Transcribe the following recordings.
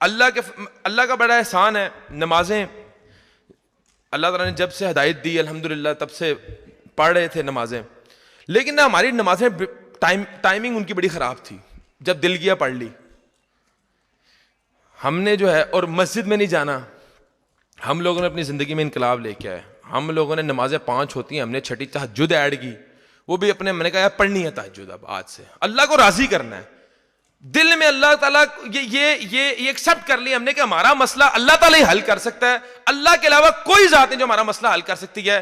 اللہ کا بڑا احسان ہے. نمازیں اللہ تعالیٰ نے جب سے ہدایت دی الحمدللہ تب سے پڑھ رہے تھے نمازیں, لیکن نہ ہماری نمازیں ٹائمنگ ان کی بڑی خراب تھی. جب دل کیا پڑھ لی ہم نے جو ہے, اور مسجد میں نہیں جانا. ہم لوگوں نے اپنی زندگی میں انقلاب لے کے آئے. ہم لوگوں نے نمازیں 5 ہوتی ہیں, ہم نے 6ٹھی تہجد ایڈ کی, وہ بھی میں نے کہا یار پڑھنی ہے تہجد, اب آج سے اللہ کو راضی کرنا ہے. دل میں اللہ تعالیٰ یہ ایکسپٹ کر لیا ہم نے کہ ہمارا مسئلہ اللہ تعالیٰ ہی حل کر سکتا ہے, اللہ کے علاوہ کوئی ذات نہیں جو ہمارا مسئلہ حل کر سکتی ہے.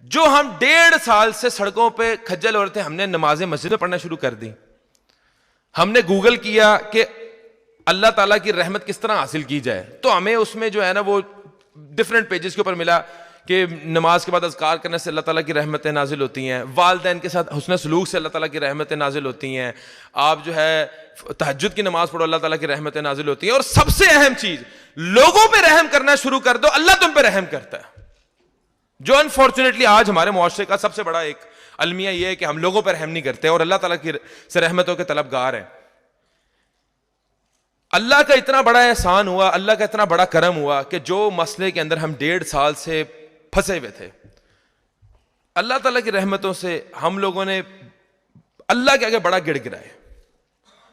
جو ہم 1.5 سال سے سڑکوں پہ کھجل ہو رہے تھے, ہم نے نمازیں مسجد میں پڑھنا شروع کر دی. ہم نے گوگل کیا کہ اللہ تعالیٰ کی رحمت کس طرح حاصل کی جائے, تو ہمیں اس میں جو ہے نا وہ ڈفرینٹ پیجز کے اوپر ملا کہ نماز کے بعد اذکار کرنے سے اللہ تعالیٰ کی رحمتیں نازل ہوتی ہیں, والدین کے ساتھ حسن سلوک سے اللہ تعالیٰ کی رحمتیں نازل ہوتی ہیں, آپ جو ہے تہجد کی نماز پڑھو اللہ تعالیٰ کی رحمتیں نازل ہوتی ہیں, اور سب سے اہم چیز لوگوں پہ رحم کرنا شروع کر دو, اللہ تم پہ رحم کرتا ہے. جو انفارچونیٹلی آج ہمارے معاشرے کا سب سے بڑا ایک المیہ یہ ہے کہ ہم لوگوں پہ رحم نہیں کرتے اور اللہ تعالیٰ کی سے رحمتوں کے طلبگار ہیں. اللہ کا اتنا بڑا احسان ہوا, اللہ کا اتنا بڑا کرم ہوا کہ جو مسئلے کے اندر ہم 1.5 سال سے پھنسے ہوئے تھے, اللہ تعالیٰ کی رحمتوں سے ہم لوگوں نے اللہ کے آگے بڑا گڑ گرائے.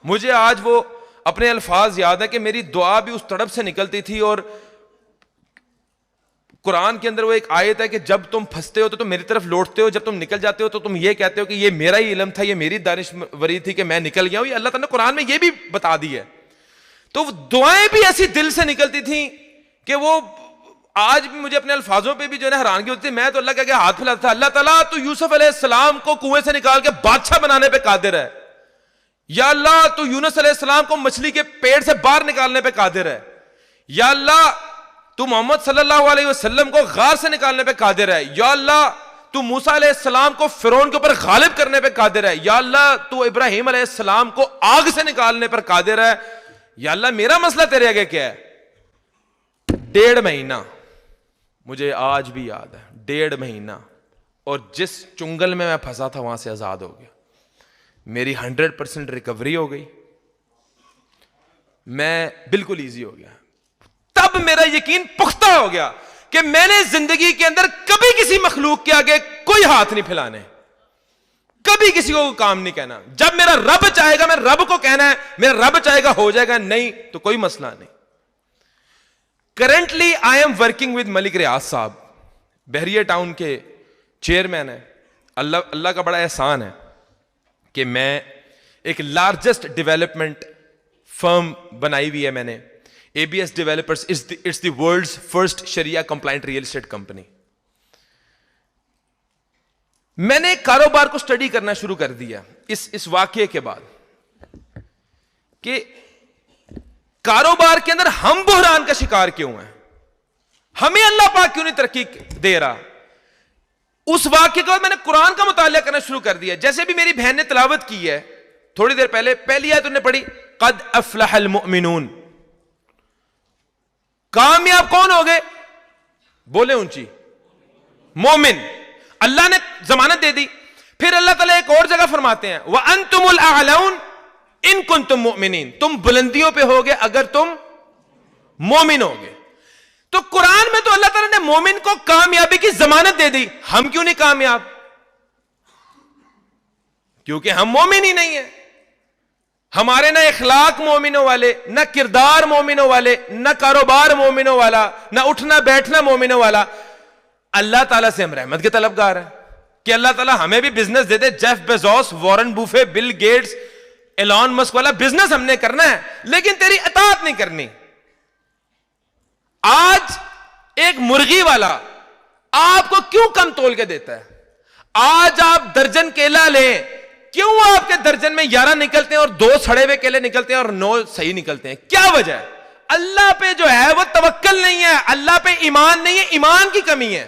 مجھے آج وہ اپنے الفاظ یاد ہے کہ میری دعا بھی اس تڑپ سے نکلتی تھی, اور قرآن کے اندر وہ ایک آیت ہے کہ جب تم پھنستے ہو تو تم میری طرف لوٹتے ہو, جب تم نکل جاتے ہو تو تم یہ کہتے ہو کہ یہ میرا ہی علم تھا, یہ میری دانشوری تھی کہ میں نکل گیا ہوں. یہ اللہ تعالیٰ نے قرآن میں یہ بھی بتا دی ہے. تو دعائیں بھی ایسی دل سے نکلتی تھیں کہ وہ آج بھی مجھے اپنے الفاظوں پہ بھی جو ہے نا حیرانگی ہوتی تھی. میں تو اللہ کے آگے ہاتھ پھیلاتا تھا, اللہ تعالیٰ تو یوسف علیہ السلام کو کنویں سے نکال کے بادشاہ بنانے پہ قادر ہے, یا اللہ تو یونس علیہ السلام کو مچھلی کے پیٹ سے باہر نکالنے پہ قادر ہے, یا اللہ تو محمد صلی اللہ علیہ وسلم کو غار سے نکالنے پہ قادر ہے, یا اللہ تو موسیٰ علیہ السلام کو فرعون کے اوپر غالب کرنے پہ قادر ہے, یا اللہ تو ابراہیم علیہ السلام کو آگ سے نکالنے پر قادر ہے. یا اللہ میرا مسئلہ تیرے آگے کیا ہے؟ 1.5 مہینہ مجھے آج بھی یاد ہے, 1.5 مہینہ, اور جس چنگل میں پھنسا تھا وہاں سے آزاد ہو گیا. میری 100% ریکوری ہو گئی, میں بالکل ایزی ہو گیا. تب میرا یقین پختہ ہو گیا کہ میں نے زندگی کے اندر کبھی کسی مخلوق کے آگے کوئی ہاتھ نہیں پھیلانے, کبھی کسی کو کام نہیں کہنا. جب میرا رب چاہے گا میں رب کو کہنا ہے, میرا رب چاہے گا ہو جائے گا, نہیں تو کوئی مسئلہ نہیں. Currently I am working with Malik Riaz Sahab, Bahria town کے چیئرمین ہیں. اللہ کا بڑا احسان ہے کہ میں ایک لارجسٹ ڈیولپمنٹ فرم بنائی ہوئی ہے میں نے. ABS developers, it's the world's first Shariah compliant real estate company. میں نے کاروبار کو سٹڈی کرنا شروع کر دیا اس واقعے کے بعد کہ کاروبار کے اندر ہم بحران کا شکار کیوں ہیں, ہمیں اللہ پاک کیوں نہیں ترقی دے رہا. اس واقعے کے بعد میں نے قرآن کا مطالعہ کرنا شروع کر دیا. جیسے بھی میری بہن نے تلاوت کی ہے تھوڑی دیر پہلے, پہلی آیت انہوں نے پڑھی قد افلح المؤمنون, کامیاب کون ہو گئے؟ بولے اونچی, مومن. اللہ نے ضمانت دے دی. پھر اللہ تعالیٰ ایک اور جگہ فرماتے ہیں وَأَنْتُمُ الْأَعْلَوْنَ إِن كُنْتُم مُؤْمِنِينَ, تم بلندیوں پہ ہوگے اگر تم مومن ہوگے. تو قرآن میں تو اللہ تعالیٰ نے مومن کو کامیابی کی ضمانت دے دی, ہم کیوں نہیں کامیاب؟ کیونکہ ہم مومن ہی نہیں ہیں. ہمارے نہ اخلاق مومنوں والے, نہ کردار مومنوں والے, نہ کاروبار مومنوں والا, نہ اٹھنا بیٹھنا مومنوں والا. اللہ تعالیٰ سے ہم رحمت کے طلبگار ہیں کہ اللہ تعالیٰ ہمیں بھی بزنس دے دے. Jeff Bezos, Warren Buffett, Bill Gates, Elon Musk والا بزنس ہم نے کرنا ہے, لیکن تیری اطاعت نہیں کرنی. آج ایک مرغی والا آپ کو کیوں کم تول کے دیتا ہے؟ آج آپ درجن کیلا لیں, کیوں آپ کے درجن میں 11 نکلتے ہیں اور 2 سڑے ہوئے کیلے نکلتے ہیں اور 9 صحیح نکلتے ہیں؟ کیا وجہ ہے؟ اللہ پہ جو ہے وہ توکل نہیں ہے, اللہ پہ ایمان نہیں ہے, ایمان کی کمی ہے.